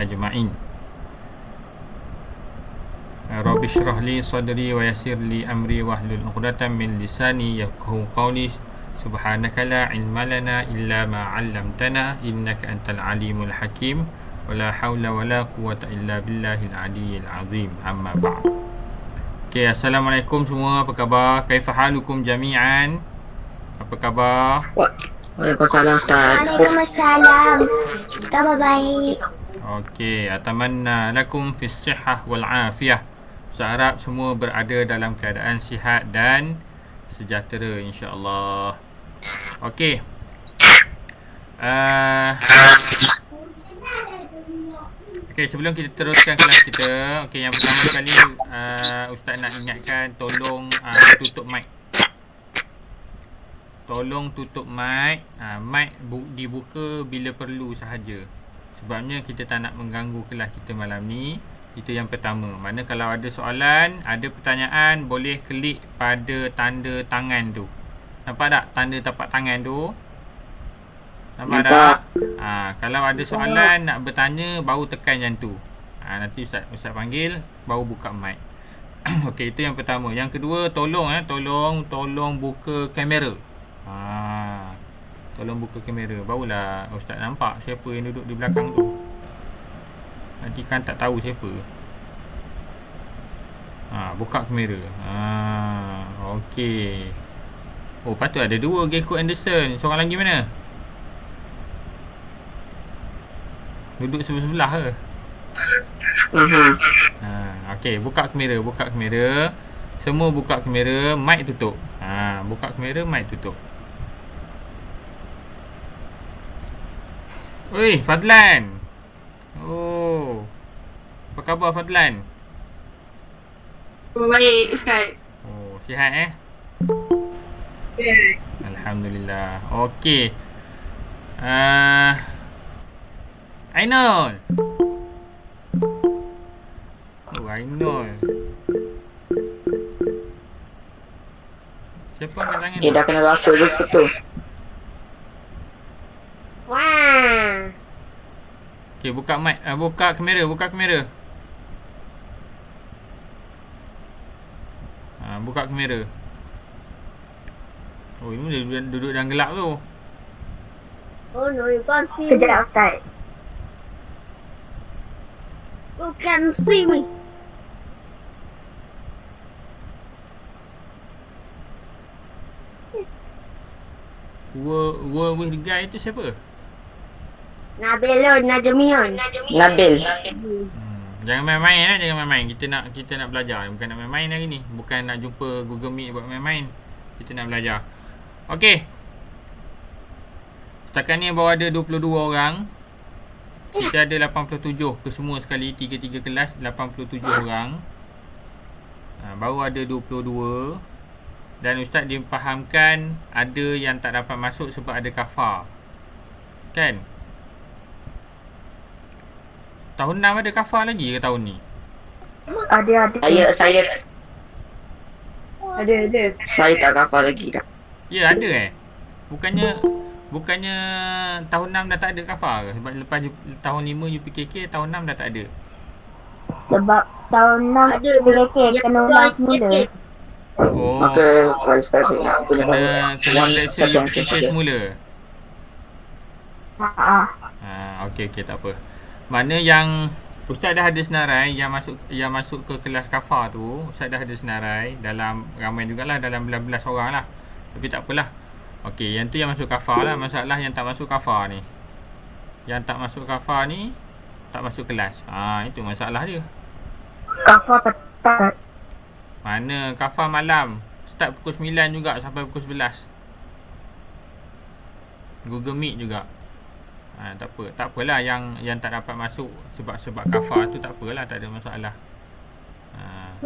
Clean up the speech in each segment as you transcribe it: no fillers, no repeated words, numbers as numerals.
ajma'in. Rabbi shrah li sadri wa yassir li amri wahlul 'uqdatam min lisani yafqahu qawli. Subhanaka la ilma lana illa ma 'allamtana innaka antal alimul hakim. Wala haula wala quwwata illa billahil aliyyil azim. Amma ba'd. Okey, assalamualaikum semua. Apa khabar? Kaifa halukum jami'an? Apa khabar? Waalaikumsalam Ustaz. Waalaikumsalam. Khabar baik. Okey, atamanna lakum fis sihhah wal afiyah. Saya harap semua berada dalam keadaan sihat dan sejahtera insya-Allah. Okey. Okey, sebelum kita teruskan kelas kita, okey, yang pertama sekali ustaz nak ingatkan tolong tutup mic. Tolong tutup mic. Mic dibuka bila perlu sahaja. Sebabnya kita tak nak mengganggu kelas kita malam ni. Itu yang pertama. Mana kalau ada soalan, ada pertanyaan, boleh klik pada tanda tangan tu. Nampak tak tanda tapak tangan tu? Nampak tak? Kalau ada soalan nak bertanya, baru tekan yang tu. Nanti Ustaz panggil, baru buka mic. Okey, itu yang pertama. Yang kedua, tolong buka kamera. Tolong buka kamera. Barulah Ustaz nampak siapa yang duduk di belakang tu. Nanti kan tak tahu siapa. Buka kamera. Okey. Oh, patut ada dua Gecko Anderson. Seorang lagi mana? Duduk sebelah-sebelah ke? Okey, buka kamera. Semua buka kamera, mic tutup. Buka kamera, mic tutup. Oi, Fadlan. Oh. Apa khabar Fadlan? Baik Ustaz. Oh, sihat Ya. Alhamdulillah. Okey. Ainul. Oh, Ainul. Siapa angkat tangan? Dia dah kena rasa je betul. Wah. Okey, buka mic, buka kamera. Buka kamera. Oh, ini duduk dalam gelap tu. Oh no, you can't see me. Kejap Ustaz. You can see me. World with the guy tu siapa? Nabilun, Najmiun. Nabil. Jangan main-main. Kita nak belajar. Bukan nak main-main hari ni. Bukan nak jumpa Google Meet buat main-main. Kita nak belajar. Okey. Setakat ni baru ada 22 orang. Kita ada 87 kesemua sekali. 3 kelas 87 orang. Baru ada 22. Dan Ustaz difahamkan ada yang tak dapat masuk sebab ada kafar. Kan? Tahun 6 ada kafar lagi ke tahun ni? Ada. Saya ada. Saya tak kafar lagi dah. Ya, ada Bukannya tahun 6 dah tak ada kafar ke? Sebab lepas tahun 5 UPKK, tahun 6 dah tak ada. Sebab tahun 6 ada PKK kena ulang semula. Oh, Maka Ustaz kena leksa UPKK semula. Okey, tak apa. Mana yang Ustaz dah ada senarai yang masuk ke kelas kafar tu, Ustaz dah ada senarai dalam ramai jugalah, dalam belas orang lah. Tapi tak apalah. Okey, yang tu yang masuk kafar lah. Masalah yang tak masuk kafar ni. Yang tak masuk kafar ni tak masuk kelas. Itu masalah dia. Kafar petang. Mana kafar malam. Start pukul 9 juga sampai pukul 11. Google Meet juga. Tak apalah yang tak dapat masuk sebab kafar tu tak apalah, tak ada masalah.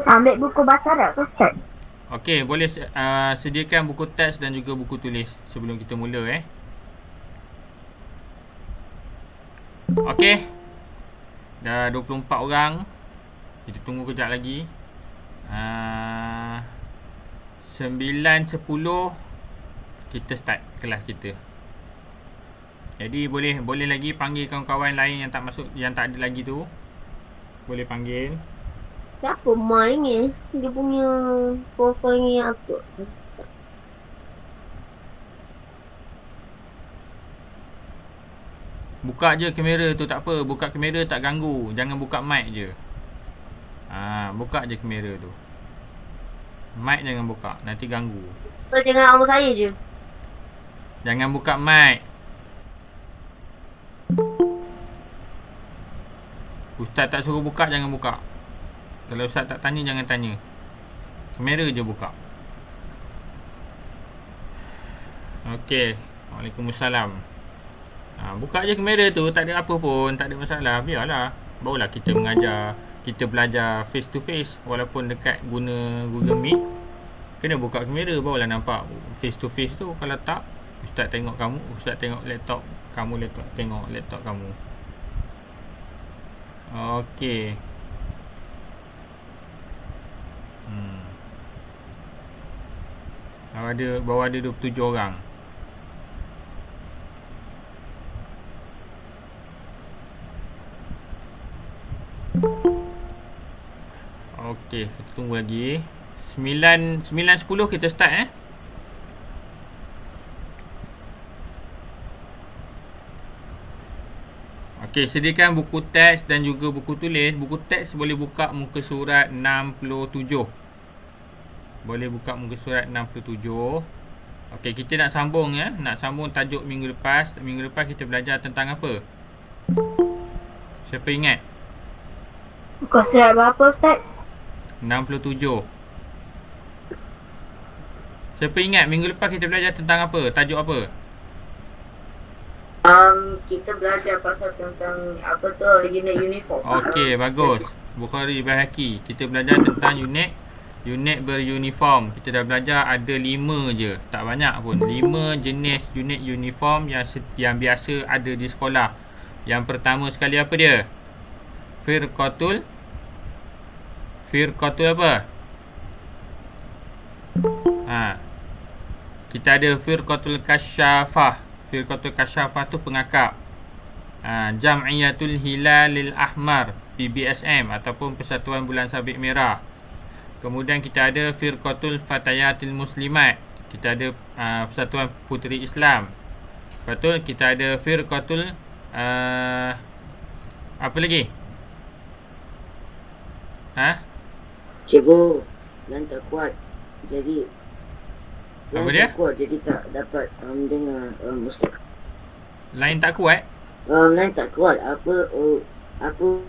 Ambil buku bahasa Arab ke Ustaz? Okey, boleh sediakan buku teks dan juga buku tulis sebelum kita mula Okey. Dah 24 orang. Kita tunggu kejap lagi. 9.10 kita start kelas kita. Jadi boleh lagi panggil kawan-kawan lain yang tak masuk, yang tak ada lagi tu. Boleh panggil. Siapa main ni? Dia punya profile ni apa? Buka je kamera tu, tak apa. Buka kamera tak ganggu. Jangan buka mic je. Buka je kamera tu. Mic jangan buka, nanti ganggu. Kau jangan nama saya je. Jangan buka mic. Ustaz tak suruh buka, jangan buka. Kalau Ustaz tak tanya, jangan tanya. Kamera je buka. Okey. Waalaikumsalam. Buka je kamera tu, tak ada apa pun, tak ada masalah. Biarlah. Barulah kita mengajar, kita belajar face to face. Walaupun dekat guna Google Meet, kena buka kamera barulah nampak face to face tu. Kalau tak, Ustaz tengok kamu, Ustaz tengok laptop kamu, laptop tengok laptop kamu. Okey. Baru ada 27 orang. Okey, kita tunggu lagi. 9.10 kita start Okey, sediakan buku teks dan juga buku tulis. Buku teks boleh buka muka surat 67. Boleh buka muka surat 67. Okey, kita nak sambung Nak sambung tajuk minggu lepas. Minggu lepas kita belajar tentang apa? Siapa ingat? Muka surat berapa Ustaz? 67. Siapa ingat minggu lepas kita belajar tentang apa? Tajuk apa? Kita belajar pasal tentang apa tu, unit uniform. Okey, bagus. Bukhari Baihaqi. Kita belajar tentang unit beruniform. Kita dah belajar ada 5 je. Tak banyak pun. 5 jenis unit uniform yang biasa ada di sekolah. Yang pertama sekali apa dia? Firqatul apa? Kita ada Firqatul Kasyafah. Firqatul Kasyafah tu pengakap. Jam'iyatul Hilalil Ahmar, PBSM ataupun Persatuan Bulan Sabit Merah. Kemudian kita ada Firqatul Fatayatil Muslimat. Kita ada Persatuan Puteri Islam. Lepas tu kita ada Firqatul apa lagi? Cikgu, dan tak kuat. Jadi apa dia? Tak kuat, jadi tak dapat dengar Ustaz. Lain tak kuat? Lain tak kuat. Aku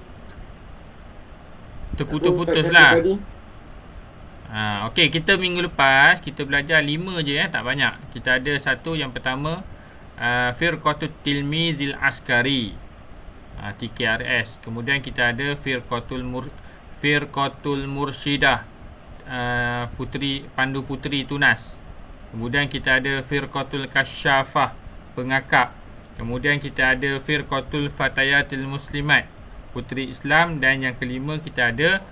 terputus-putus lah. Okey, kita minggu lepas kita belajar 5 je tak banyak. Kita ada satu yang pertama Firqatul Tilmizil Askari, TKRS. Kemudian kita ada Firqatul Mursyidah, Pandu Puteri Tunas. Kemudian kita ada Firqatul Kasyafah, pengakap. Kemudian kita ada Firqatul Fatayatil Muslimat, Puteri Islam. Dan yang kelima kita ada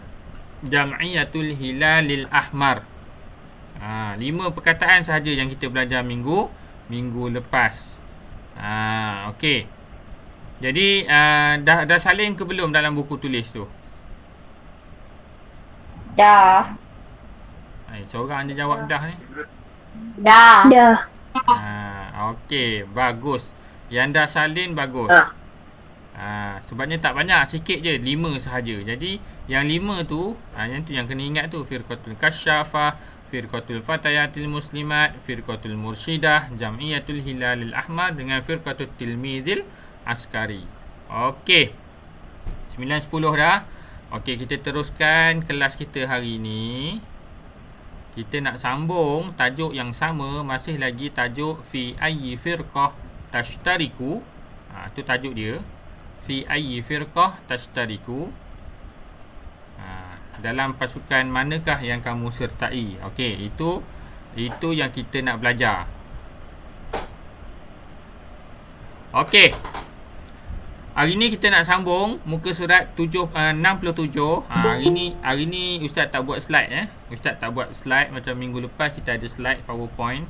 Jam'iyatul Hilalil Ahmar. 5 perkataan sahaja yang kita belajar minggu lepas. Okey. Jadi dah salin ke belum dalam buku tulis tu? Dah. Seorang je jawab dah ni. Dah. Okey, bagus. Yang dah salin bagus. Sebabnya tak banyak, sikit je, 5 sahaja. Jadi yang 5 tu, yang kena ingat tu, Firqatul Kasyafah, Firqatul Fatayatil Muslimat, Firqatul Mursyidah, Jam'iyatul Hilalil Ahmar dengan Firqatul Tilmizil Askari. Okey. 9.10 dah. Okey, kita teruskan kelas kita hari ni. Kita nak sambung tajuk yang sama, masih lagi tajuk fi ayyi firqah tashtariku. Tu tajuk dia. Fi ayyi firqah tashtariku. Dalam pasukan manakah yang kamu sertai? Okey, itu yang kita nak belajar. Okey. Hari ni kita nak sambung muka surat 67. Hari ni Ustaz tak buat slide Ustaz tak buat slide macam minggu lepas kita ada slide PowerPoint.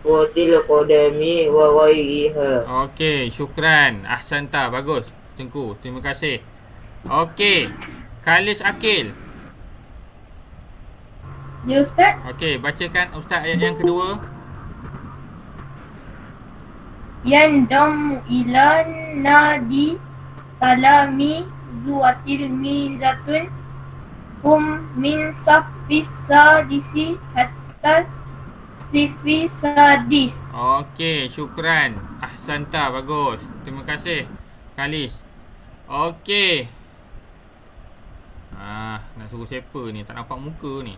Watil Qadami wa ghairiha. Okey, syukran. Ahsanta, bagus. Tengku, terima kasih. Okey. Khalis Akil. Ya Ustaz. Okey, bacakan Ustaz ayat yang kedua. Yandam ila nadi kalami zuatil mizatun hum min safis sadisi hatta sifi sadis. Okey, syukran. Ahsanta, bagus. Terima kasih. Khalis. Okey. Nak suruh siapa ni? Tak nampak muka ni.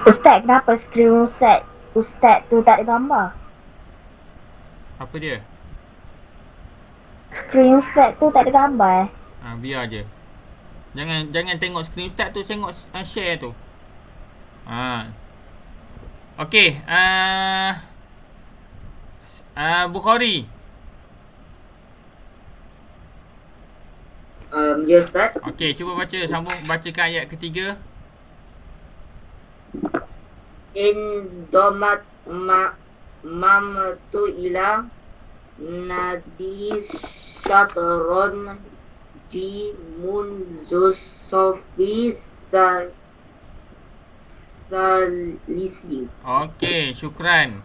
Ustaz, kenapa skrin Ustaz tu tak ada gambar? Apa dia? Skrin Ustaz tu tak ada gambar Biar je. Jangan tengok skrin Ustaz tu, tengok share tu. Okey, Bukhari. Ya Ustaz. Okey, cuba baca, sambung bacakan ayat ketiga. Indomat mamtu ila nadi syatron di munzusofis salisi. Okey, syukran.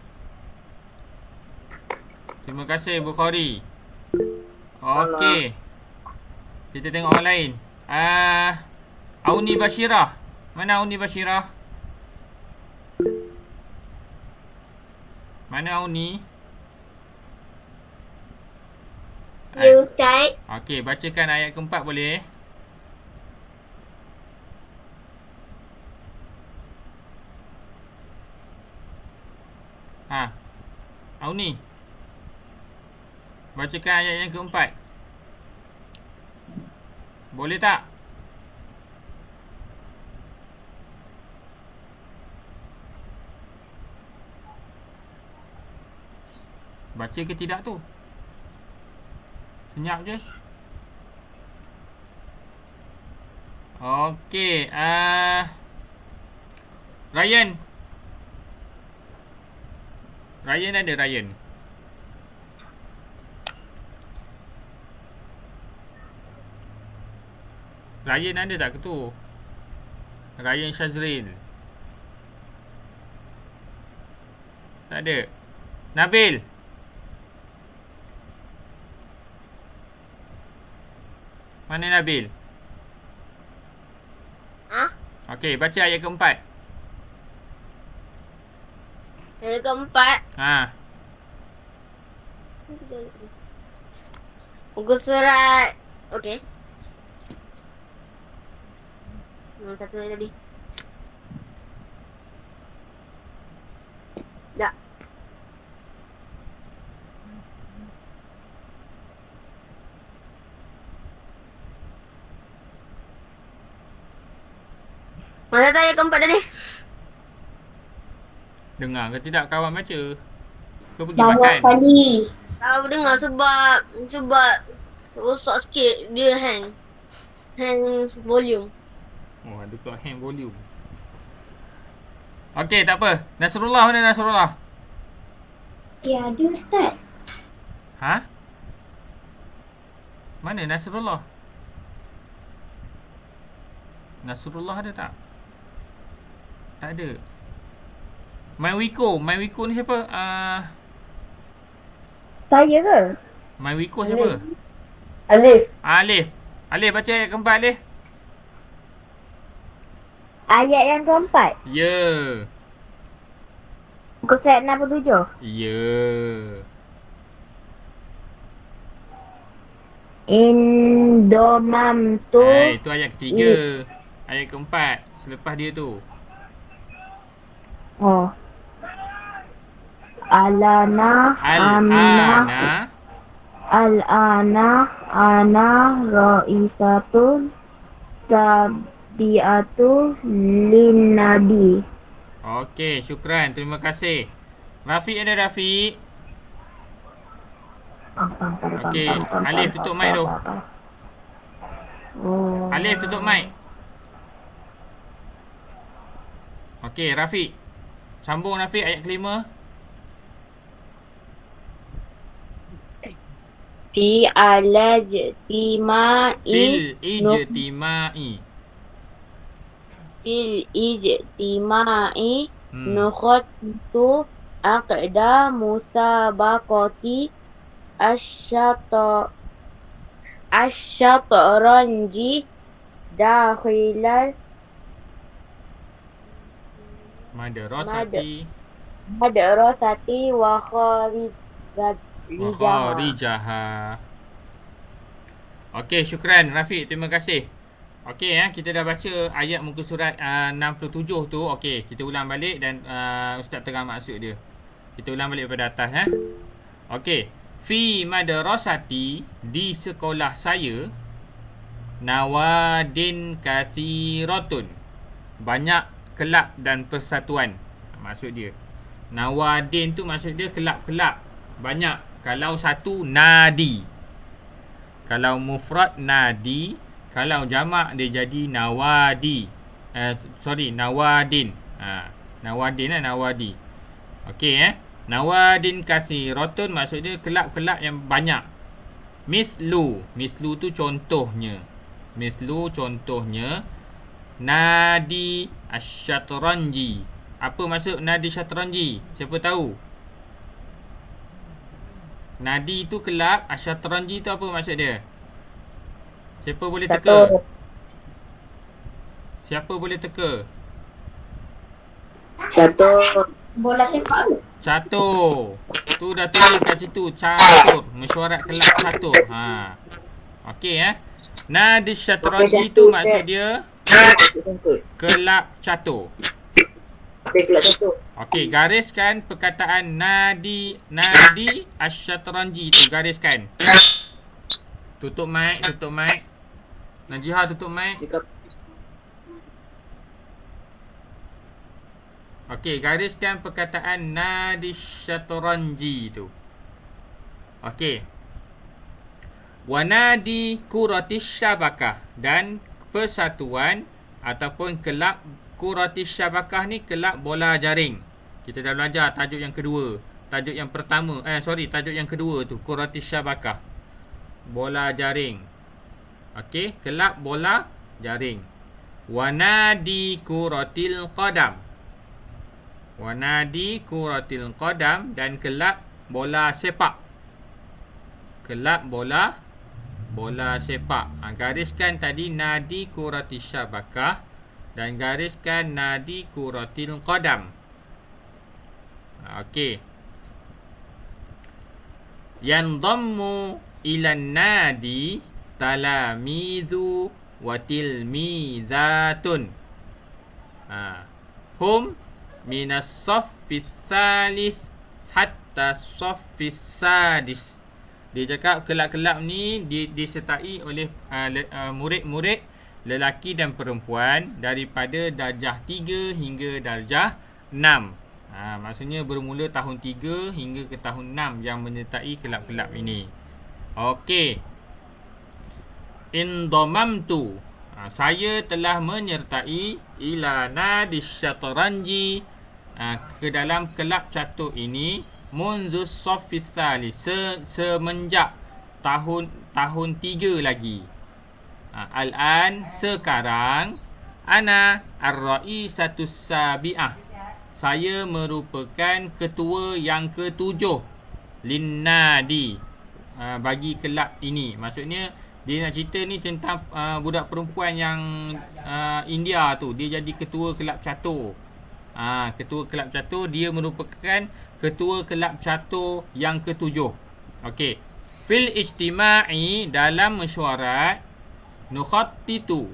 Terima kasih Bukhari. Okey. Kita tengok orang lain. Auni Bashirah. Mana Auni Bashirah? Mana Auni? Ya Ustaz. Okey, bacakan ayat keempat boleh? Auni. Bacakan ayat yang keempat. Boleh tak? Baca ke tidak tu? Senyap je. Okey, Ryan. Ryan ada Ryan. Ryan ada tak ke tu? Ryan Shazril. Tak ada. Nabil. Mana Nabil? Okey, baca ayat keempat. Ayat keempat. Muka surat. Okey. Satu lagi tadi. Tak. Mana tu ayat keempat tadi? Dengar ke tidak kawan baca? Kau pergi Bawah makan. sekali. Tahu dengar sebab rosak sikit dia hang. Hang volume. Oh, ada pula hang volume. Okey, tak apa. Nasrullah mana Nasrullah? Ya, ada Ustaz. Mana Nasrullah? Nasrullah ada tak? Tak ada. My Wiko ni siapa? Saya ke? My Wiko siapa? Alif. Alif baca ayat keempat Alif. Ayat yang keempat. Ya. Muka surat 67. Ya. Indomam tu. Itu ayat ketiga. Ayat keempat. Selepas dia tu. Oh. Alana amna Al-ana ana ra'isatul sabiatu linnadi. Okey, syukran. Terima kasih. Rafiq ada Rafiq? Okey, Alif tutup mic tu. Oh. Alif tutup mic. Okey, Rafiq. Sambung Rafiq ayat kelima. Fi al-ijtima'i Fil ijtima'i. fil ijtima'i Hmm. nukhatu aqda musabaqati asyatranji dakhilal Madrasati madrasati wa kharijaha. Rijaha. Okey, syukran Rafiq, terima kasih. Okey kita dah baca ayat muka surat 67 tu. Okey, kita ulang balik dan ustaz terang maksud dia. Kita ulang balik pada atas Okey, fi madrasati, di sekolah saya, nawadin kathiratun, banyak kelab dan persatuan. Maksud dia nawadin tu maksud dia kelab-kelab banyak. Kalau satu nadi, kalau mufrad nadi, kalau jamak dia jadi nawadi. Nawadin. Nawadin nawadi. Okey Nawadin kathiratun maksud dia kelab-kelab yang banyak. Mislu tu contohnya. Nadi asyatranji. Apa maksud nadi syatranji? Siapa tahu? Nadi tu kelab, asyatranji tu apa maksud dia? Siapa boleh teka? Siapa boleh teka? Catur. Bola sepak. Catur. Tu dah tulis kat situ. Catur. Mesyuarat kelab catur. Okey Nadi syatranji tu maksud dia kelab catur. Kelab catur. Okey, gariskan perkataan nadi asyatranji tu, gariskan. Tutup mic. Najihah tutup mic. Okey, gariskan perkataan nadi syatranji tu. Okey. Wanadi kuratis syabakah, dan persatuan ataupun kelab kuratis syabakah ni kelab bola jaring. Kita dah belajar tajuk yang kedua. Tajuk yang kedua tu kuratis syabakah, bola jaring. Okey, kelab bola jaring. Wanadi kuratil qadam. Wanadi kuratil qadam, dan kelab bola sepak. Kelab bola sepak. Gariskan tadi nadi kuratis syabakah dan gariskan nadi kuratil qadam. Okey. Yandammu ilan nadi talamizu wa tilmizatun. Hum minas saffis salis hatta saffis sadis. Dia cakap kelab-kelab ni disertai oleh murid-murid lelaki dan perempuan daripada darjah 3 hingga darjah 6. Maksudnya bermula tahun 3 hingga ke tahun 6 yang menyertai kelab-kelab ini. Okey. Indamamtu. Saya telah menyertai ila nadis syatranji, ke dalam kelab catur ini, munzus saffis salis, semenjak tahun 3 lagi. Al-an, sekarang, ana ar-raisatus sabi'ah, saya merupakan ketua yang ke-7 linnadi, bagi kelab ini. Maksudnya dia nak cerita ni tentang budak perempuan yang India tu, dia jadi ketua kelab catur. Ketua kelab catur, dia merupakan ketua kelab catur yang ke-7. Okey. Fil ijtima'i, dalam mesyuarat, nukhattitu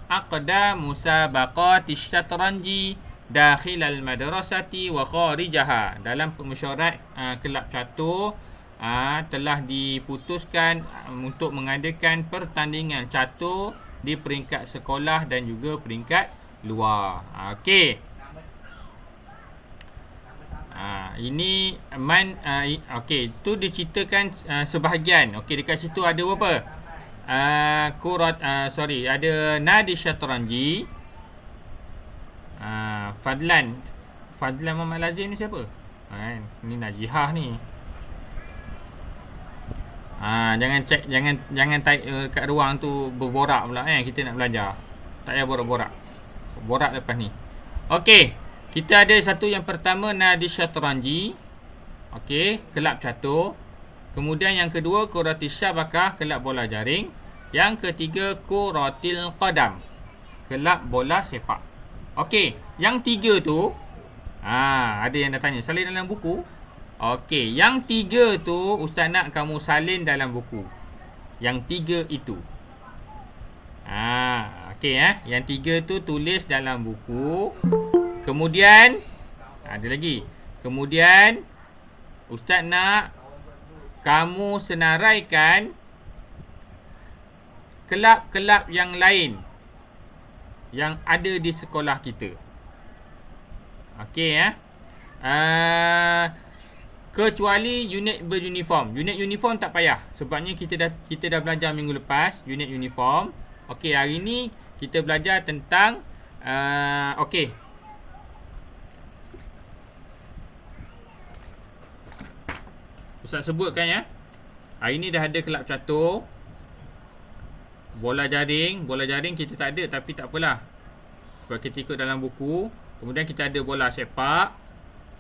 aqda musabaqati syatranji dakhil al-madrasati wa kharijaha. Dalam mesyuarat kelab catur telah diputuskan untuk mengadakan pertandingan catur di peringkat sekolah dan juga peringkat luar. Okey. Ini okey, tu diceritakan sebahagian. Okey, dekat situ ada apa? Ada nadi syatranji. Fazlan Muhammad Lazim ni siapa? Ni Najihah ni. Jangan check, jangan type kat ruang tu berborak pula kita nak belajar. Tak payah borak-borak. Borak lepas ni. Okey, kita ada satu yang pertama nadi syatranji. Okey, kelab catur. Kemudian yang kedua kuratis syabakah, kelab bola jaring. Yang ketiga kuratil qadam, kelab bola sepak. Okey, yang tiga tu ada yang dah tanya salin dalam buku. Okey, yang tiga tu ustaz nak kamu salin dalam buku. Yang tiga itu. Okey yang tiga tu tulis dalam buku. Kemudian ada lagi. Kemudian ustaz nak kamu senaraikan kelab-kelab yang lain yang ada di sekolah kita. Okey kecuali unit beruniform. Unit uniform tak payah sebabnya kita dah belajar minggu lepas unit uniform. Okey, hari ni kita belajar tentang okey. Ustaz sebutkan hari ni dah ada kelab catur, bola jaring. Bola jaring kita tak ada tapi tak apalah, sebab kita ikut dalam buku. Kemudian kita ada bola sepak.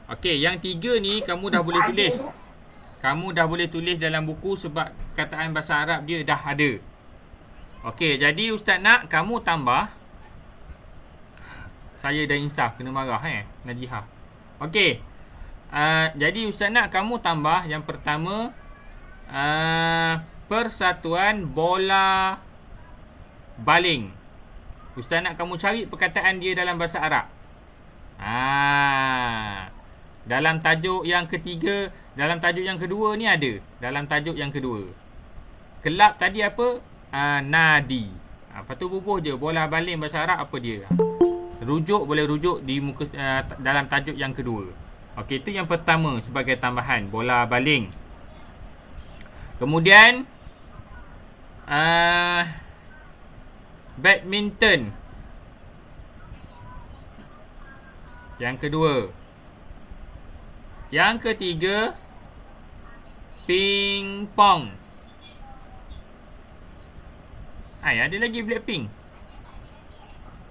Okey, yang tiga ni kamu dah boleh tulis. Kamu dah boleh tulis dalam buku sebab kataan bahasa Arab dia dah ada. Okey, jadi ustaz nak kamu tambah. Saya dah insaf, kena marah Najihah. Okey. Jadi ustaz nak kamu tambah yang pertama persatuan bola baling. Ustaz nak kamu cari perkataan dia dalam bahasa Arab. Dalam tajuk yang ketiga, dalam tajuk yang kedua ni ada. Dalam tajuk yang kedua. Kelab tadi apa? Nadi. Lepas tu bubuh je. Bola baling bahasa Arab apa dia? Rujuk, boleh rujuk di muka dalam tajuk yang kedua. Okey, itu yang pertama sebagai tambahan. Bola baling. Kemudian badminton. Yang kedua. Yang ketiga ping-pong. Ada lagi Blackpink.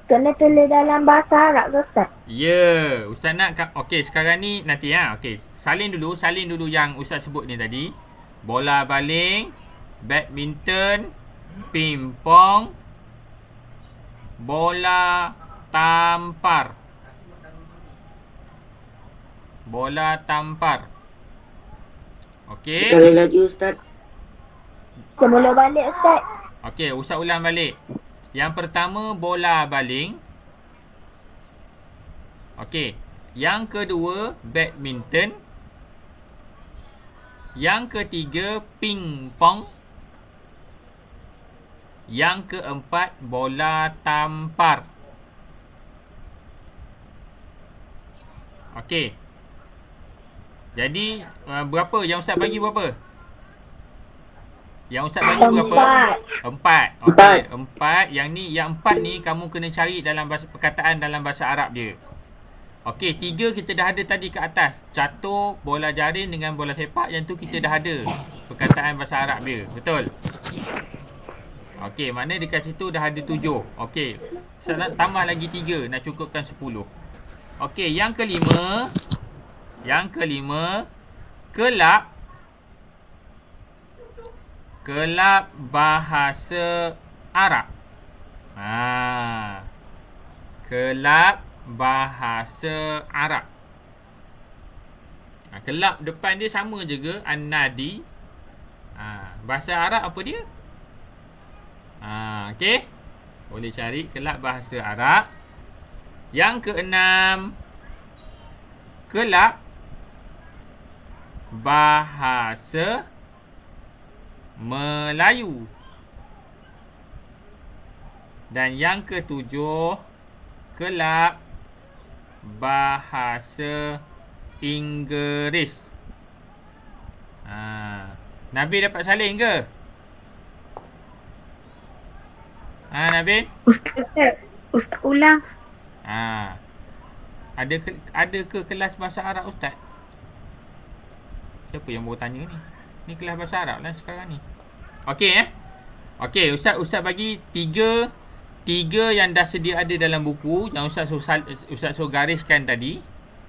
Kena tulis dalam bahasa Arab ke Ustaz? Ya, Ustaz nak okey sekarang ni nanti okey. Salin dulu yang Ustaz sebut ni tadi. Bola baling, badminton, ping-pong, bola tampar. Bola tampar. Okey. Sekali lagi Ustaz. Semula balik Ustaz. Okey, Ustaz ulang balik. Yang pertama bola baling. Okey. Yang kedua badminton. Yang ketiga ping-pong. Yang keempat bola tampar. Okey. Jadi berapa yang Ustaz bagi berapa? Yang Ustaz bagi berapa? 4. Okey, 4. Yang 4 ni kamu kena cari dalam bahasa perkataan dalam bahasa Arab dia. Okey, 3 kita dah ada tadi ke atas. Catur, bola jaring dengan bola sepak, yang tu kita dah ada perkataan bahasa Arab dia. Betul? Okey, makna dekat situ dah ada 7. Okey. Ustaz nak tambah lagi 3 nak cukupkan 10. Okey, yang kelima. Yang kelima, kelab bahasa Arab. Kelab bahasa Arab. Kelab depan dia sama je ke? An-Nadi. Bahasa Arab apa dia? Okey. Boleh cari kelab bahasa Arab. Yang keenam, kelab bahasa Melayu. Dan yang ketujuh, kelab bahasa Inggeris. Nabil dapat salin ke? Nabil? Ustaz ulang. Ada ke kelas bahasa Arab Ustaz? Siapa yang baru tanya ni? Ni kelas bahasa Arab lah sekarang ni. Okey Okey, Ustaz bagi tiga yang dah sedia ada dalam buku yang Ustaz suruh gariskan tadi.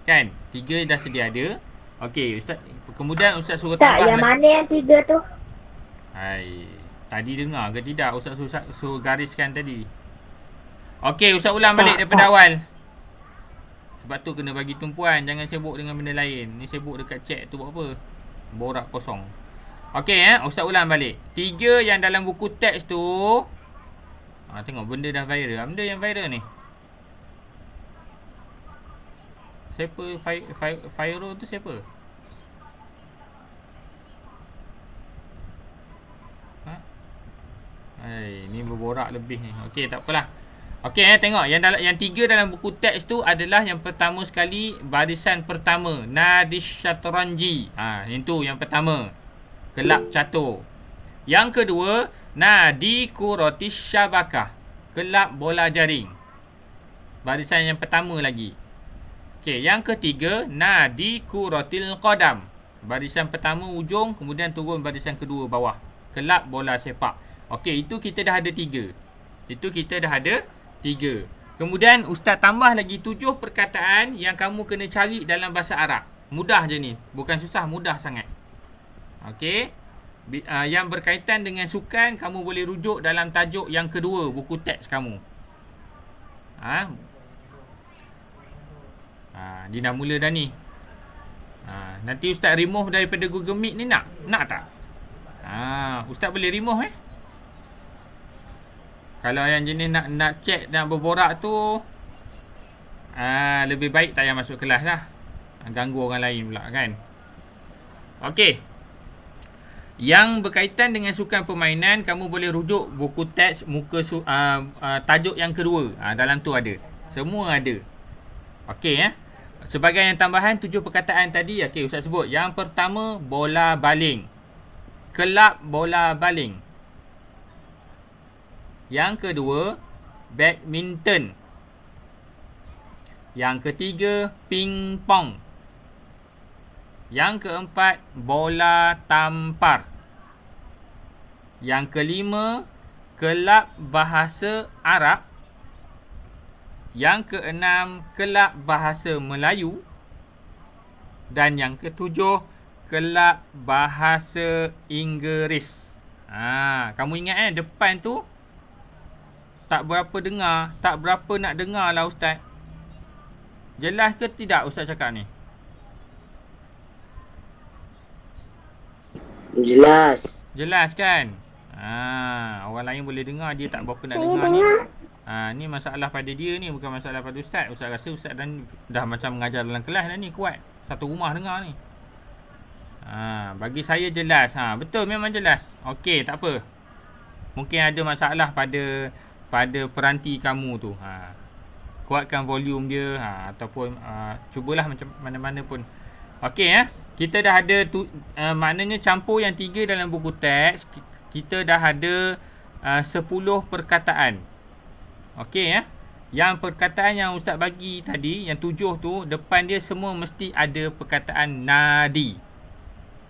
Kan? 3 dah sedia ada. Okey, Ustaz kemudian Ustaz suruh Tak, tambah yang mana yang 3 tu? Hai, tadi dengar ke tidak Ustaz suruh gariskan tadi? Okey, Ustaz ulang balik daripada awal. Sebab tu kena bagi tumpuan, jangan sibuk dengan benda lain. Ni sibuk dekat chat tu buat apa? Borak kosong. Okey Ustaz ulang balik. 3 yang dalam buku teks tu. Tengok benda dah viral. Benda yang viral ni. Siapa viral tu siapa? Ni berborak lebih ni. Okey, tak apalah. Okey tengok yang 3 dalam buku teks tu adalah yang pertama sekali barisan pertama Nadish Shatranji. Itu yang pertama. Kelab catur. Yang kedua, Nadi Kurotis Syabakah. Kelab bola jaring. Barisan yang pertama lagi. Okey, yang ketiga, Nadi Kurotil Qadam. Barisan pertama ujung, kemudian turun barisan kedua bawah. Kelab bola sepak. Okey, itu kita dah ada 3. Kemudian Ustaz tambah lagi 7 perkataan yang kamu kena cari dalam bahasa Arab. Mudah je ni. Bukan susah, mudah sangat. Okey. Yang berkaitan dengan sukan, kamu boleh rujuk dalam tajuk yang kedua buku teks kamu. Dia dah mula dah ni. Nanti Ustaz remove daripada Google Meet ni nak? Nak tak? Ustaz boleh remove Kalau yang jenis nak chat, nak berborak tu, lebih baik tak payah masuk kelas lah. Ganggu orang lain pula kan. Okey. Yang berkaitan dengan sukan permainan, kamu boleh rujuk buku teks muka tajuk yang kedua. Dalam tu ada. Semua ada. Okey Sebagai yang tambahan 7 perkataan tadi, okey Ustaz sebut. Yang pertama, bola baling. Kelab bola baling. Yang kedua, badminton. Yang ketiga, pingpong. Yang keempat, bola tampar. Yang kelima, kelab bahasa Arab. Yang keenam, kelab bahasa Melayu. Dan yang ketujuh, kelab bahasa Inggeris. Kamu ingat depan tu tak berapa dengar, tak berapa nak dengar lah Ustaz. Jelas ke tidak Ustaz cakap ni? Jelas. Jelas kan? Orang lain boleh dengar, dia tak berapa nak dengar ni. Ni masalah pada dia ni, bukan masalah pada Ustaz. Ustaz rasa Ustaz dah macam mengajar dalam kelas dah ni, kuat. Satu rumah dengar ni. Bagi saya jelas. Betul, memang jelas. Okey, tak apa. Mungkin ada masalah pada peranti kamu tu. Kuatkan volume dia, ataupun cubalah macam mana-mana pun. Okey kita dah ada maknanya campur yang 3 dalam buku teks. Kita dah ada 10 perkataan. Okey Yang perkataan yang Ustaz bagi tadi, yang 7 tu, depan dia semua mesti ada perkataan nadi.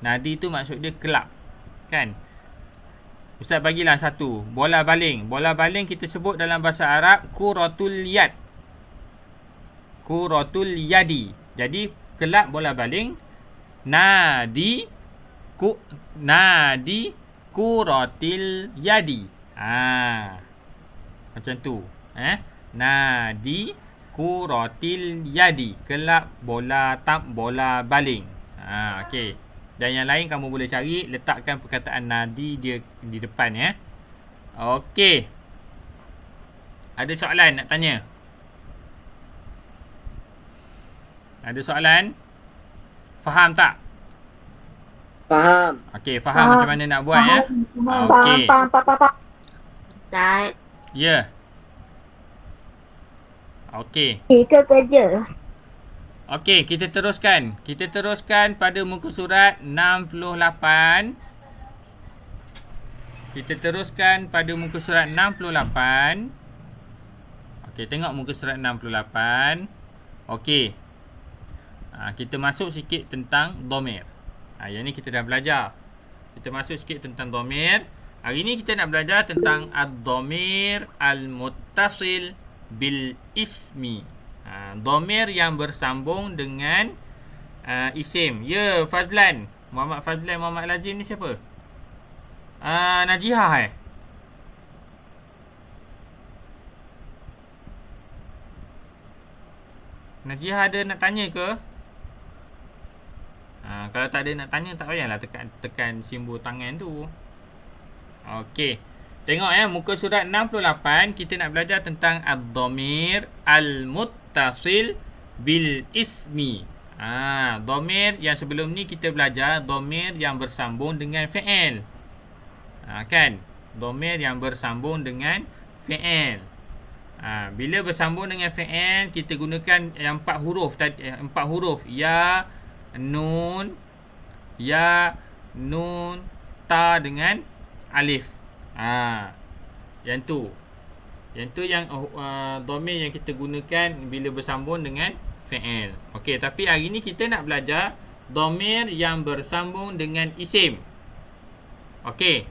Nadi tu maksud dia kelab. Kan? Ustaz bagilah satu. Bola baling. Bola baling kita sebut dalam bahasa Arab kuratul yad. Kuratul yadi. Jadi kelab bola baling. Nadi kuratil yadi. Macam tu. Nadi kuratil yadi. Kelab bola baling. Okey. Dan yang lain kamu boleh cari, letakkan perkataan nadi dia di depan Okey. Ada soalan nak tanya? Ada soalan? Faham tak? Faham. Okey, faham macam mana nak buat Okey. Ustaz. Ya. Okey. Kita kerja. Okey, kita teruskan. Kita teruskan pada muka surat 68. Kita teruskan pada muka surat 68. Okey, tengok muka surat 68. Okey. Kita masuk sikit tentang dhamir. Yang ni kita dah belajar. Kita masuk sikit tentang dhamir. Hari ni kita nak belajar tentang ad-dhamir al-muttasil bil ismi. Dhamir yang bersambung dengan isim. Ya, Fazlan. Muhammad Fazlan, Muhammad Lazim ni siapa? Najihah Najihah ada nak tanya ke? Kalau tak ada nak tanya, tak payahlah tekan simbol tangan tu. Okey. Tengok muka surat 68 kita nak belajar tentang ad-dhamir al-muttasil bil ismi. Dhamir yang sebelum ni kita belajar dhamir yang bersambung dengan fi'il. Kan? Dhamir yang bersambung dengan fi'il. Bila bersambung dengan fi'il, kita gunakan yang 4 huruf tadi, 4 huruf ya, nun, ta dengan alif. Yang tu yang dhamir yang kita gunakan bila bersambung dengan fi'il. Okey, tapi hari ni kita nak belajar dhamir yang bersambung dengan isim. Okey.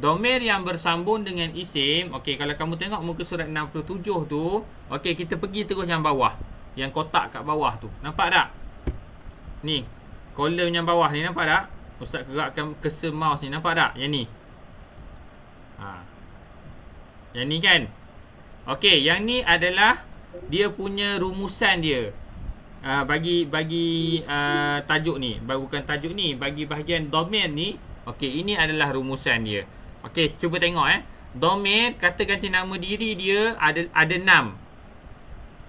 Dhamir yang bersambung dengan isim. Okey, kalau kamu tengok muka surat 67 tu, okey, kita pergi terus yang bawah. Yang kotak kat bawah tu. Nampak tak? Ni, kolom yang bawah ni nampak tak? Ustaz gerakkan cursor mouse ni, nampak tak? Yang ni. Yang ni kan? Okey, yang ni adalah dia punya rumusan dia. Bagi tajuk ni, bukan tajuk ni, bagi bahagian dhamir ni. Okey, ini adalah rumusan dia. Okey, cuba tengok dhamir kata ganti nama diri dia ada 6.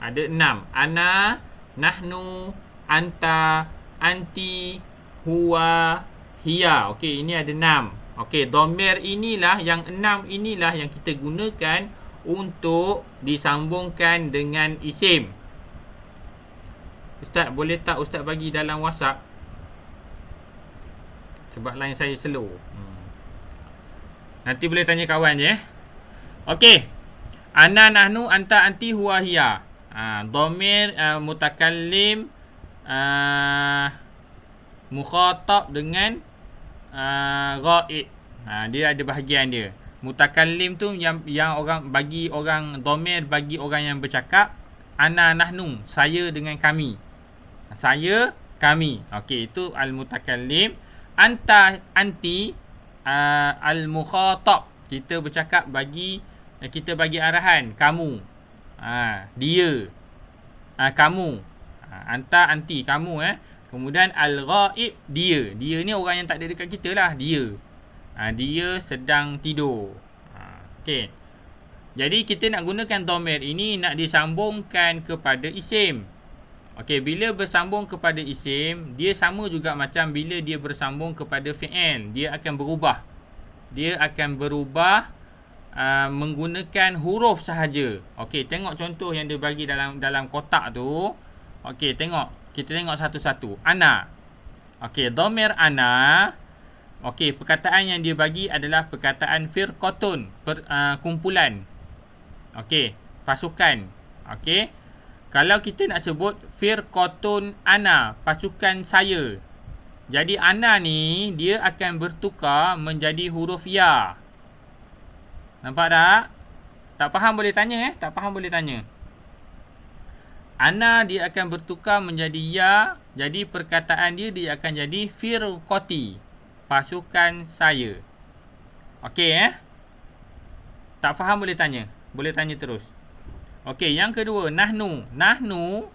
Ada 6. Ana, nahnu, anta, anti, huwa, hiya. Okey, ini ada 6. Okey, dhamir inilah yang 6 inilah yang kita gunakan untuk disambungkan dengan isim. Ustaz, boleh tak Ustaz bagi dalam WhatsApp? Sebab line saya slow. Nanti boleh tanya kawan je. Okey. Ana, nahnu, anta, anti, huwa, hiya. Dhamir mutakallim mukhatab dengan ghaib. Dia ada bahagian dia. Mutakallim tu yang orang bagi orang dhamir bagi orang yang bercakap. Ana, nahnu, saya dengan kami. Saya, kami. Okey, itu al-mutakallim. Anta, anti, al-mukhatab. Kita bercakap kita bagi arahan. Kamu. Dia. Kamu. Anta, anti, kamu. Kemudian al-ghaib, dia. Dia ni orang yang tak ada dekat kita lah. Dia. Dia sedang tidur. Okey. Jadi kita nak gunakan dhamir ini nak disambungkan kepada isim. Okey, bila bersambung kepada isim, dia sama juga macam bila dia bersambung kepada fi'il. Dia akan berubah. Dia akan berubah menggunakan huruf sahaja. Okey, tengok contoh yang dia bagi dalam kotak tu. Okey, tengok. Kita tengok satu-satu. Ana. Okey, dhamir ana. Okey, perkataan yang dia bagi adalah perkataan firqatun, kumpulan. Okey, pasukan. Okey. Kalau kita nak sebut firqatun ana, pasukan saya. Jadi ana ni dia akan bertukar menjadi huruf ya. Nampak tak? Tak faham boleh tanya Tak faham boleh tanya. Ana dia akan bertukar menjadi ya. Jadi perkataan dia akan jadi firqati, pasukan saya. Okey Tak faham boleh tanya. Boleh tanya terus. Okey, yang kedua, nahnu. Nahnu,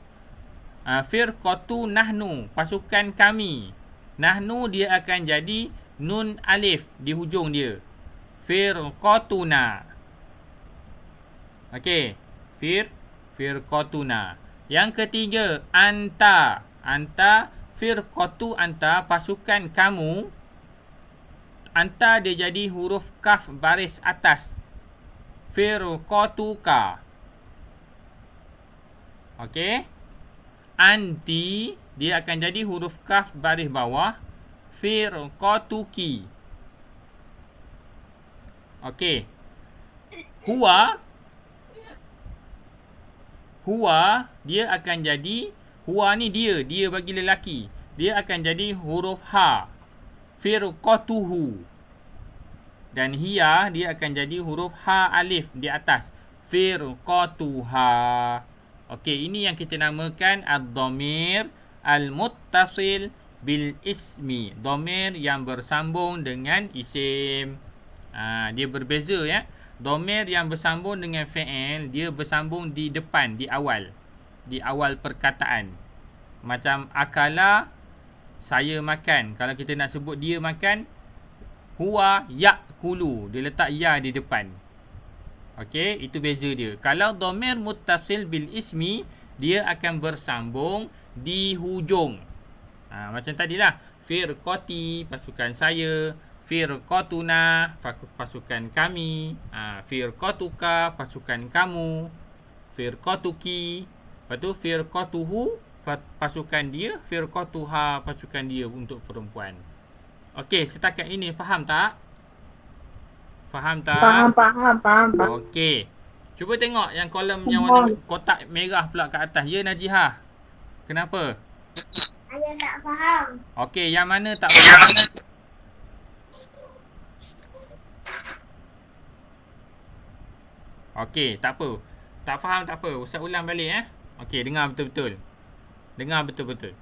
firqatu nahnu, pasukan kami. Nahnu dia akan jadi nun alif di hujung dia. Firqatuna. Okey, firqatuna. Yang ketiga, anta. Anta, firqatu anta, pasukan kamu. Anta dia jadi huruf kaf baris atas. Firqatuka. Okey. Anti dia akan jadi huruf kaf baris bawah. Firqatuki. Okey. Huwa huwa dia akan jadi, huwa ni dia bagi lelaki. Dia akan jadi huruf ha. Firqatuhu. Dan hiya dia akan jadi huruf ha alif di atas. Firqatuha. Okey, ini yang kita namakan ad-dhamir al-muttasil bil ismi. Dhamir yang bersambung dengan isim. Dia berbeza ya. Dhamir yang bersambung dengan fi'il, dia bersambung di depan, di awal. Di awal perkataan. Macam akala, saya makan. Kalau kita nak sebut dia makan, huwa ya'kulu. Dia letak ya di depan. Okey, itu beza dia. Kalau dhamir muttasil bil ismi, dia akan bersambung di hujung. Macam tadilah. Firqati, pasukan saya. Firqatuna, pasukan kami. Firqatuka, pasukan kamu. Firqatuki. Lepas tu firqatuhu, pasukan dia. Firqatuha, pasukan dia untuk perempuan. Okey, setakat ini faham tak? Faham tak? Faham. Okey. Cuba tengok yang kolom yang warna kotak merah pula kat atas. Ya, Najihah? Kenapa? Ayah tak faham. Okey, yang mana tak faham? Okey, tak apa. Tak faham tak apa. Ustaz ulang balik Okey, dengar betul-betul. Dengar betul-betul.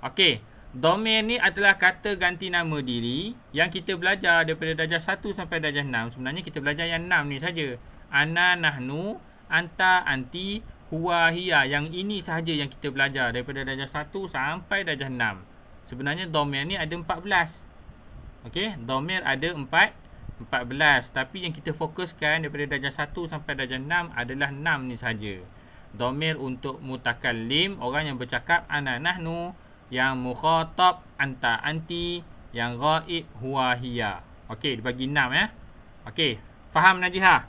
Okey, dhamir ni adalah kata ganti nama diri yang kita belajar daripada darjah 1 sampai darjah 6. Sebenarnya kita belajar yang 6 ni saja. Ana, nahnu, anta, anti, huwa, hiya. Yang ini sahaja yang kita belajar daripada darjah 1 sampai darjah 6. Sebenarnya dhamir ni ada 14. Okey, dhamir ada 14. Tapi yang kita fokuskan daripada darjah 1 sampai darjah 6 adalah 6 ni sahaja. Dhamir untuk mutakallim, orang yang bercakap, ana, nahnu. Yang mukhatab, anta, anti. Yang ghaib, huwa, hiya. Okey, dibagi 6 Okey, faham Najihah?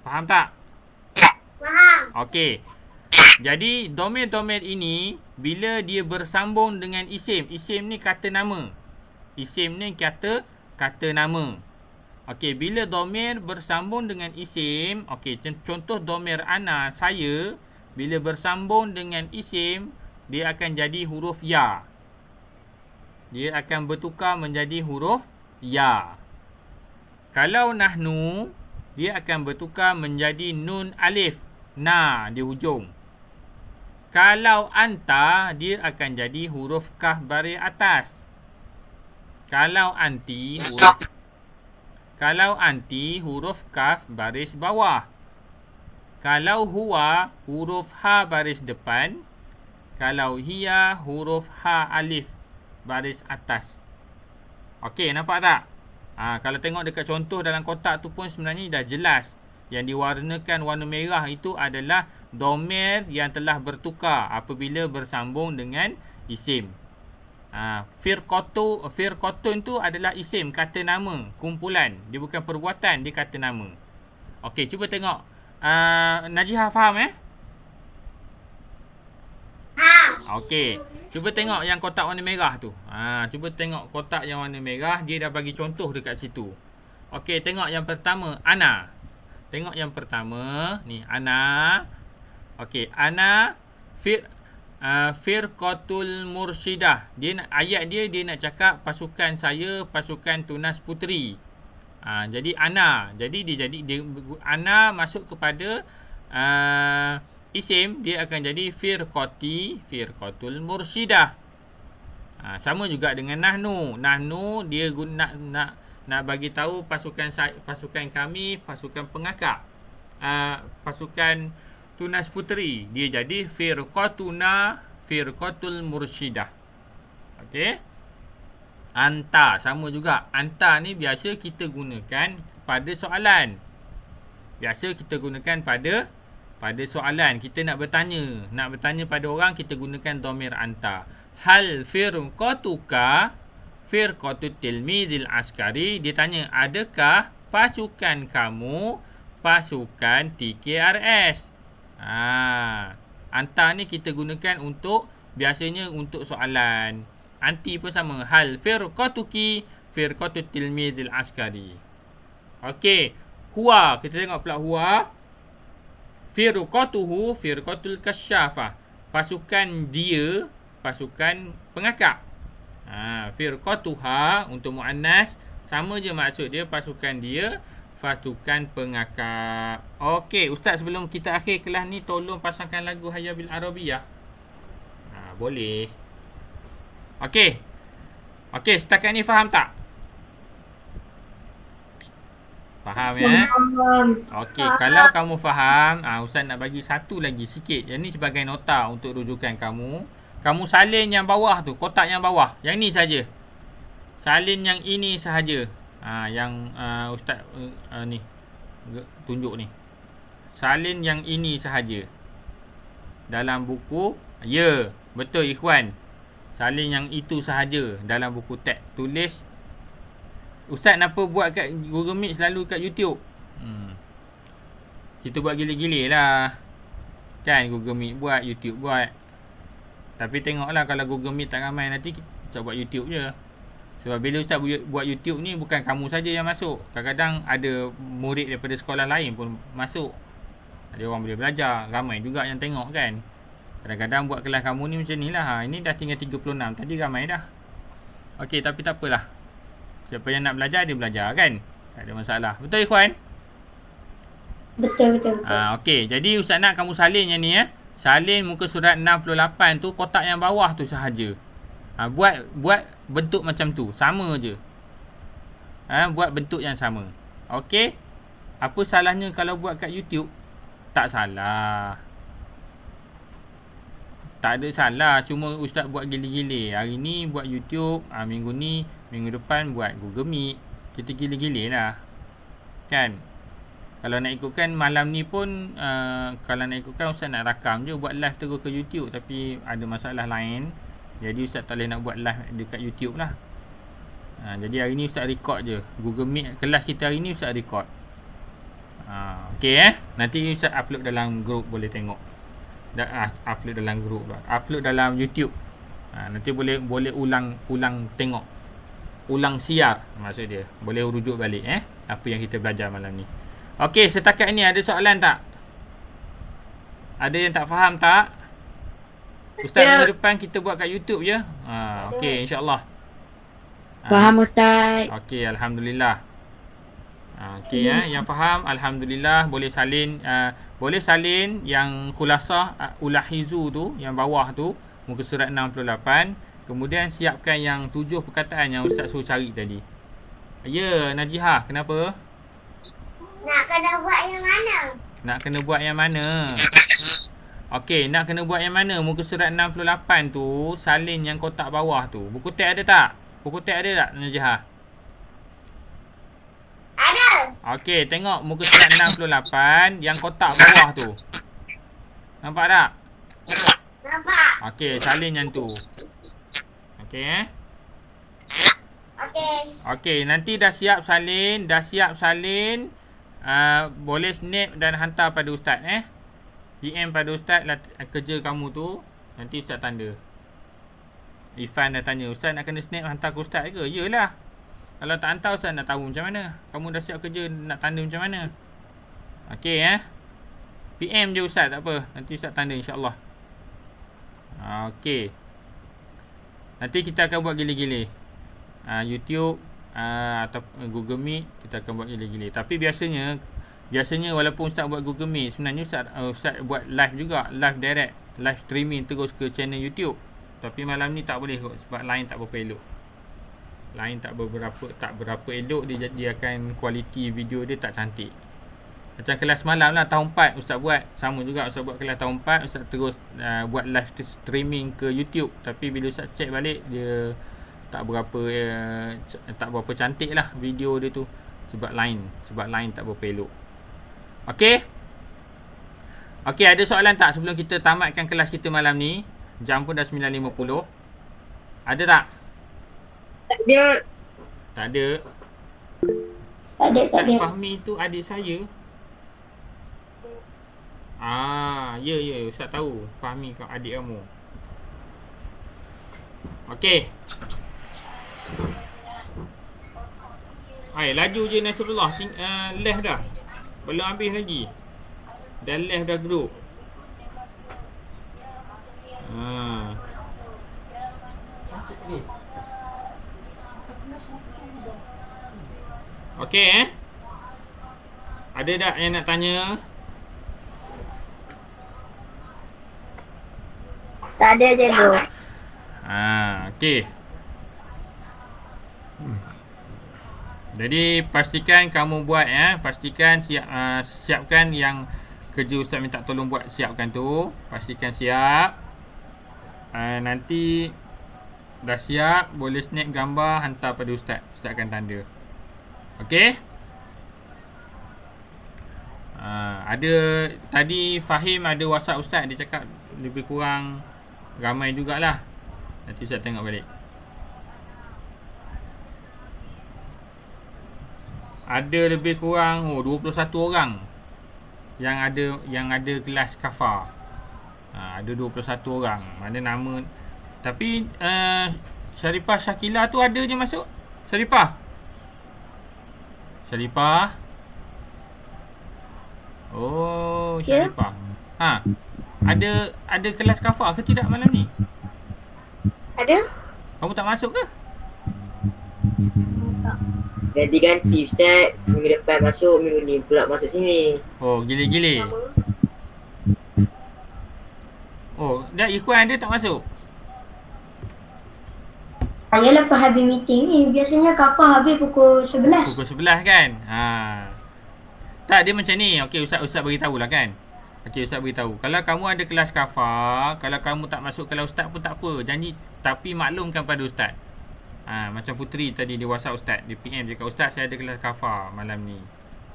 Faham tak? Faham. Okey. Jadi, dhamir-dhamir ini, bila dia bersambung dengan isim. Isim ni kata nama. Isim ni kata nama. Okey, bila dhamir bersambung dengan isim. Okey, contoh dhamir ana, saya. Bila bersambung dengan isim, dia akan jadi huruf ya. Dia akan bertukar menjadi huruf ya. Kalau nahnu, dia akan bertukar menjadi nun alif. Na di hujung. Kalau anta, dia akan jadi huruf kaf baris atas. Kalau anti, huruf kaf baris bawah. Kalau huwa, huruf ha baris depan. Kalau hiya, huruf ha alif baris atas. Okey, nampak tak? Kalau tengok dekat contoh dalam kotak tu pun sebenarnya dah jelas. Yang diwarnakan warna merah itu adalah dhamir yang telah bertukar apabila bersambung dengan isim. Firqatun tu adalah isim, kata nama, kumpulan. Dia bukan perbuatan, dia kata nama. Okey, cuba tengok. Najihah faham Okey, cuba tengok yang kotak warna merah tu. Cuba tengok kotak yang warna merah, dia dah bagi contoh dekat situ. Okey, tengok yang pertama, ana. Tengok yang pertama, ni ana. Okey, ana firqatul mursyidah. Ayat dia nak cakap pasukan saya, pasukan tunas puteri. Jadi ana. Jadi ana masuk kepada isim, dia akan jadi firqatul mursyidah. Sama juga dengan nahnu. Nahnu dia guna nak bagi tahu pasukan kami, pasukan pengakak. Pasukan tunas puteri, dia jadi firqatuna, firqatul mursyidah. Okey. Anta sama juga. Anta ni biasa kita gunakan pada soalan. Biasa kita gunakan pada soalan. Kita nak bertanya pada orang, kita gunakan dhamir anta. Hal firqatuka firqatut tilmizil askari. Dia tanya, adakah pasukan kamu pasukan TKRS? Anta ni kita gunakan biasanya untuk soalan. Anti pun sama. Hal firqatuki firqatut tilmizil askari. Okey, huwa, kita tengok pula huwa. Firqatuhu firqatul kasyafah. Pasukan dia, pasukan pengakak. Firqatuha untuk muannas sama je maksud dia, pasukan dia pasukan pengakak. Okey, ustaz sebelum kita akhir kelas ni tolong pasangkan lagu Hayya bil Arabiyah. Boleh. Okey. Okey, setakat ni faham tak? Faham ya? Okey, kalau kamu faham, ustaz nak bagi satu lagi sikit. Yang ni sebagai nota untuk rujukan kamu. Kamu salin yang bawah tu, kotak yang bawah. Yang ni saja. Salin yang ini sahaja. Yang ustaz ni tunjuk ni. Salin yang ini sahaja. Dalam buku, ya, betul ikhwan. Salin yang itu sahaja dalam buku teks. Tulis. Ustaz kenapa buat kat Google Meet selalu kat YouTube? Kita buat gila-gila lah. Kan Google Meet buat, YouTube buat. Tapi tengoklah kalau Google Meet tak ramai nanti Ustaz buat YouTube je. Sebab bila Ustaz buat YouTube ni bukan kamu saja yang masuk. Kadang-kadang ada murid daripada sekolah lain pun masuk. Ada orang boleh belajar. Ramai juga yang tengok kan. Kadang-kadang buat kelas kamu ni macam ni lah. Ini dah tinggal 36. Tadi ramai dah. Okey, tapi tak apalah. Siapa yang nak belajar, dia belajar kan. Tak ada masalah. Betul ikhwan? Betul. Okey, jadi Ustaz nak kamu salin yang ni ya. Salin muka surat 68 tu, kotak yang bawah tu sahaja. Buat bentuk macam tu. Sama je. Buat bentuk yang sama. Okey. Apa salahnya kalau buat kat YouTube? Tak salah. Tak ada salah. Cuma Ustaz buat gila-gila. Hari ni buat YouTube. Minggu ni, minggu depan buat Google Meet. Kita gila-gila lah. Kan? Kalau nak ikutkan malam ni pun, kalau nak ikutkan Ustaz nak rakam je. Buat live terus ke YouTube. Tapi ada masalah lain. Jadi Ustaz tak boleh nak buat live dekat YouTube lah. Jadi hari ni Ustaz record je. Google Meet kelas kita hari ni Ustaz record. Okay Nanti Ustaz upload dalam group, boleh tengok. Upload dalam group lah. Upload dalam YouTube. Nanti boleh ulang tengok. Ulang siar maksud dia. Boleh rujuk balik apa yang kita belajar malam ni. Okey, setakat ni ada soalan tak? Ada yang tak faham tak? Ustaz minggu depan kita buat kat YouTube je. Okey, insya-Allah. Faham Ustaz. Okey, alhamdulillah. Okey yang faham alhamdulillah, boleh salin yang khulasah ulahizu tu yang bawah tu muka surat 68. Kemudian siapkan yang 7 perkataan yang Ustaz suruh cari tadi. Ya, Najihah, kenapa? Nak kena buat yang mana? Nak kena buat yang mana? Okey, nak kena buat yang mana? Muka surat 68 tu, salin yang kotak bawah tu. Buku teks ada tak? Buku teks ada tak, Najihah? Ada. Okey, tengok muka surat 68 yang kotak bawah tu. Nampak tak? Nampak. Okey, salin yang tu. Okey Okey, nanti dah siap salin, boleh snap dan hantar pada Ustaz PM pada Ustaz kerja kamu tu. Nanti Ustaz tanda. Ifan dah tanya, Ustaz nak kena snap hantar ke Ustaz ke? Yalah. Kalau tak hantar Ustaz nak tahu macam mana. Kamu dah siap kerja nak tanda macam mana. Okey PM je Ustaz, tak apa. Nanti Ustaz tanda insya-Allah. Okey. Nanti kita akan buat gila-gila. YouTube atau Google Meet kita akan buat gila-gila. Tapi biasanya walaupun Ustaz buat Google Meet, sebenarnya Ustaz buat live juga, live direct, live streaming terus ke channel YouTube. Tapi malam ni tak boleh kot sebab line tak berapa elok. Line tak berapa elok, dia akan kualiti video dia tak cantik. Macam kelas malam lah tahun 4 Ustaz buat. Sama juga Ustaz buat kelas tahun 4. Ustaz terus buat live streaming ke YouTube. Tapi bila Ustaz check balik, dia tak berapa cantik lah video dia tu. Sebab line tak berapa elok. Okey? Okey, ada soalan tak sebelum kita tamatkan kelas kita malam ni? Jam pun dah 9.50. Ada tak? Tak ada. Tak ada. Fahmi tu adik saya. Ya, Ustaz tahu. Fahmi kau adik kamu. Okey. Laju je Nasrullah. Left dah. Belum habis lagi. Dah left dah group. Okey Ada tak yang nak tanya? Tak ada cikgu. Okey. Jadi pastikan kamu buat pastikan siapkan yang kerja ustaz minta tolong buat, siapkan tu. Pastikan siap. Nanti dah siap, boleh snap gambar hantar pada ustaz. Ustaz akan tanda. Okey? Ada tadi Fahim ada WhatsApp ustaz, dia cakap lebih kurang ramai jugalah. Nanti ustaz tengok balik. Ada lebih kurang 21 orang yang ada kelas kafar. Ada 21 orang. Mana nama. Tapi Syarifah Syakila tu ada je masuk. Syarifah. Oh, Syarifah. Ada kelas kafar ke tidak malam ni? Ada? Kamu tak masuk ke? Ganti-ganti ustaz. Minggu depan masuk, minggu ni pula masuk sini. Oh, gile-gile. Oh, dah Ikhwan ada tak masuk? Yalah habis meeting ni. Biasanya kafah habis pukul 11. Pukul 11 kan? Tak, dia macam ni. Okey, Ustaz beritahu lah kan. Okey, Ustaz beritahu. Kalau kamu ada kelas kafar, kalau kamu tak masuk kelas Ustaz pun tak apa. Janji, tapi maklumkan pada Ustaz. Macam Putri tadi dia WhatsApp Ustaz. Dia PM cakap, Ustaz saya ada kelas kafar malam ni.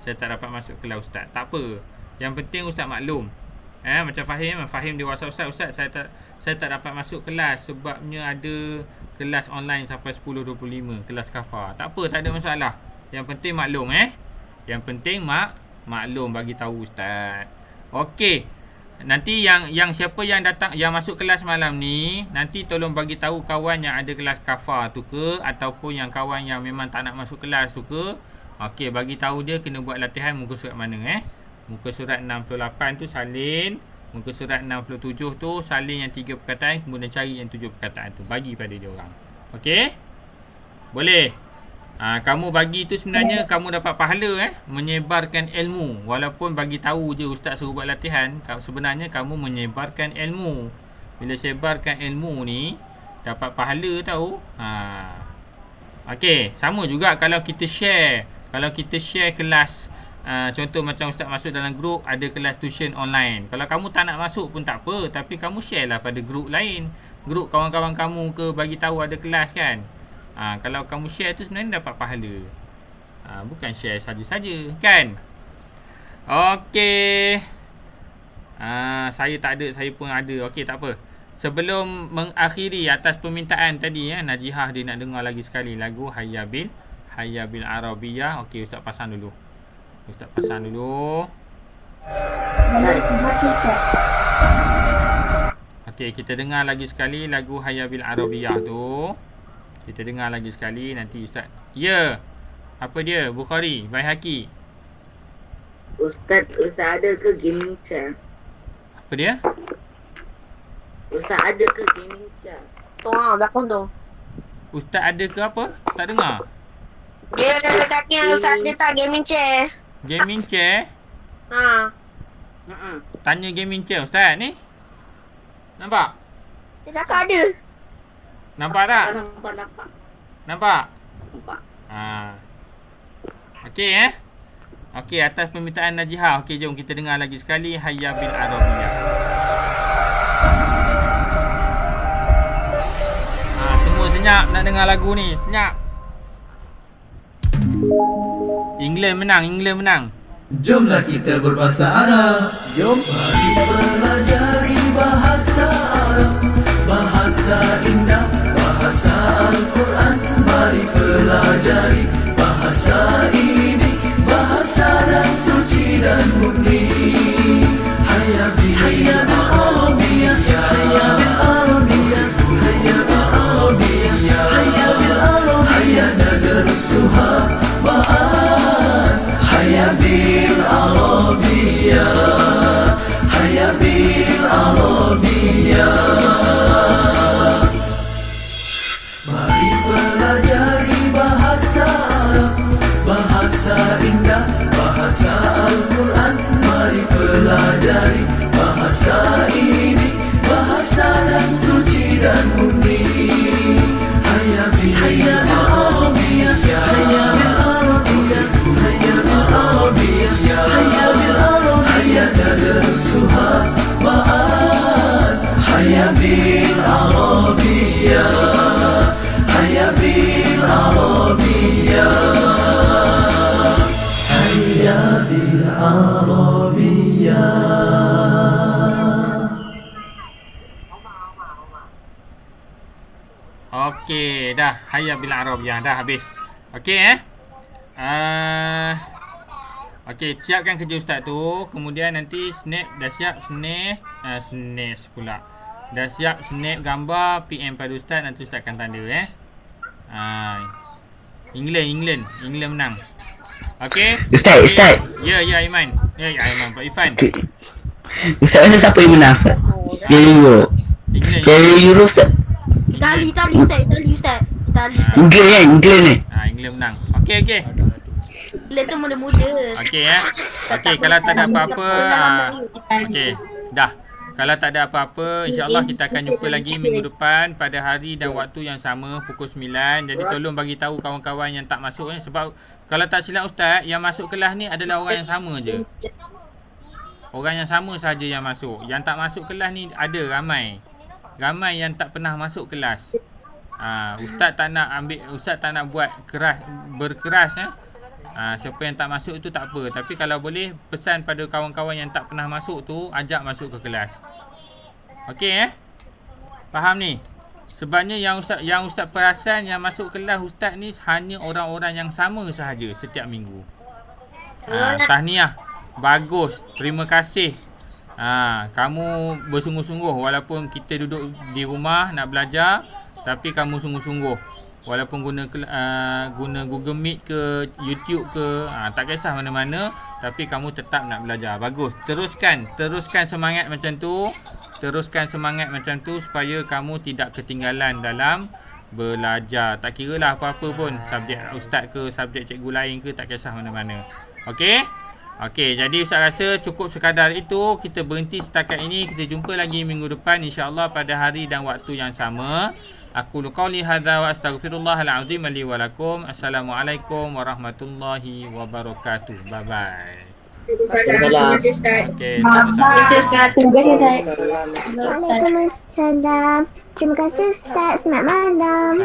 Saya tak dapat masuk kelas Ustaz. Tak apa. Yang penting Ustaz maklum. Macam Fahim dia WhatsApp Ustaz. Ustaz saya tak dapat masuk kelas sebabnya ada kelas online sampai 10.25 kelas kafar. Tak apa, tak ada masalah. Yang penting maklum Yang penting maklum bagi tahu Ustaz. Okey. Nanti yang siapa yang datang yang masuk kelas malam ni, nanti tolong bagi tahu kawan yang ada kelas kafar tu ke, ataupun yang kawan yang memang tak nak masuk kelas tu ke. Okey, bagi tahu dia kena buat latihan muka surat mana Muka surat 68 tu salin, muka surat 67 tu salin yang 3 perkataan, kemudian cari yang 7 perkataan tu, bagi pada dia orang. Okey? Boleh? Kamu bagi tu sebenarnya kamu dapat pahala menyebarkan ilmu. Walaupun bagi tahu je ustaz suruh buat latihan, sebenarnya kamu menyebarkan ilmu. Bila sebarkan ilmu ni dapat pahala tahu. Okey, sama juga kalau kita share. Kalau kita share kelas, contoh macam ustaz masuk dalam grup ada kelas tuition online. Kalau kamu tak nak masuk pun tak apa, tapi kamu share lah pada grup lain. Grup kawan-kawan kamu ke, bagi tahu ada kelas kan. Kalau kamu share tu sebenarnya dapat pahala. Bukan share saja-saja kan. Okey. Saya tak ada, saya pun ada. Okey, tak apa. Sebelum mengakhiri atas permintaan tadi Najihah dia nak dengar lagi sekali lagu Hayya Bil Arabiyah. Okey, ustaz pasang dulu. Okey, kita dengar lagi sekali lagu Hayya Bil Arabiyah tu. Kita dengar lagi sekali, nanti ustaz. Ya. Apa dia? Bukhari, Baihaqi. Ustaz ada ke gaming chair? Apa dia? Ustaz ada ke gaming chair? Tu belakang tu. Ustaz ada ke apa? Tak dengar. Dia katanya ustaz dia tak gaming chair. Gaming chair? Tanya gaming chair ustaz ni. Nampak? Dia cakap ada. Nampak tak? Nampak? Okey Okey, atas permintaan Najihah. Okey, jom kita dengar lagi sekali Hayya Bil Arabiyah. Semua senyap nak dengar lagu ni. Senyap. England menang. Jomlah kita berbahasa Arab. Jom mari pelajari bahasa Arab. Bahasa indah, bahasa Al-Quran. Mari pelajari bahasa ini, bahasa dan suci dan murni. Hayya bil Arabiyah, hayya bil Arabiyah, hayya bil Arabiyah, hayya bil Arabiyah, hayya nadrusuha ma'an. Hayya bil Arabiyah. درسها مآل حيا بالعربية حيا بالعربية حيا بالعربية. Okey, dah. Hayya bil Arabiyah dah habis. Okey Okey, siapkan kerja ustaz tu. Kemudian nanti snap dah siap snap pula. Dah siap snap gambar PM pada ustaz, nanti ustaz akan tanda England menang. Okey. Ustaz. Ya Aiman. Ya Aiman, Pak Ifan. Ustaz rasa siapa yang menang? Euro. Euro Ustaz. Itali Ustaz. England ni. England menang. Okey. England tu muda-muda. Okey Okey, kalau tak ada apa-apa okey, dah. Kalau tak ada apa-apa, insya-Allah kita akan jumpa lagi minggu depan pada hari dan waktu yang sama pukul 9. Jadi tolong bagi tahu kawan-kawan yang tak masuk sebab kalau tak silap ustaz, yang masuk kelas ni adalah orang yang sama je. Orang yang sama saja yang masuk. Yang tak masuk kelas ni ada ramai yang tak pernah masuk kelas. Ustaz tak nak buat berkeras. Siapa yang tak masuk tu tak apa. Tapi kalau boleh pesan pada kawan-kawan yang tak pernah masuk tu, ajak masuk ke kelas. Okey Faham ni? Sebabnya yang ustaz perasan yang masuk kelas ustaz ni hanya orang-orang yang sama sahaja setiap minggu. Tahniah. Bagus. Terima kasih. Kamu bersungguh-sungguh walaupun kita duduk di rumah nak belajar, tapi kamu sungguh-sungguh. Walaupun guna Google Meet ke YouTube ke, tak kisah mana-mana, tapi kamu tetap nak belajar. Bagus. Teruskan semangat macam tu. Supaya kamu tidak ketinggalan dalam belajar. Tak kira lah apa-apa pun, subjek ustaz ke, subjek cikgu lain ke, tak kisah mana-mana. Okey, jadi ustaz rasa cukup sekadar itu. Kita berhenti setakat ini. Kita jumpa lagi minggu depan insya-Allah pada hari dan waktu yang sama. Aku qauli hadza wa astaghfirullahal azim li wa lakum. Assalamualaikum warahmatullahi wabarakatuh. Bye bye. Waalaikumsalam. Okey. Terima kasih Ustaz. Waalaikumsalam. Terima kasih Ustaz. Selamat malam.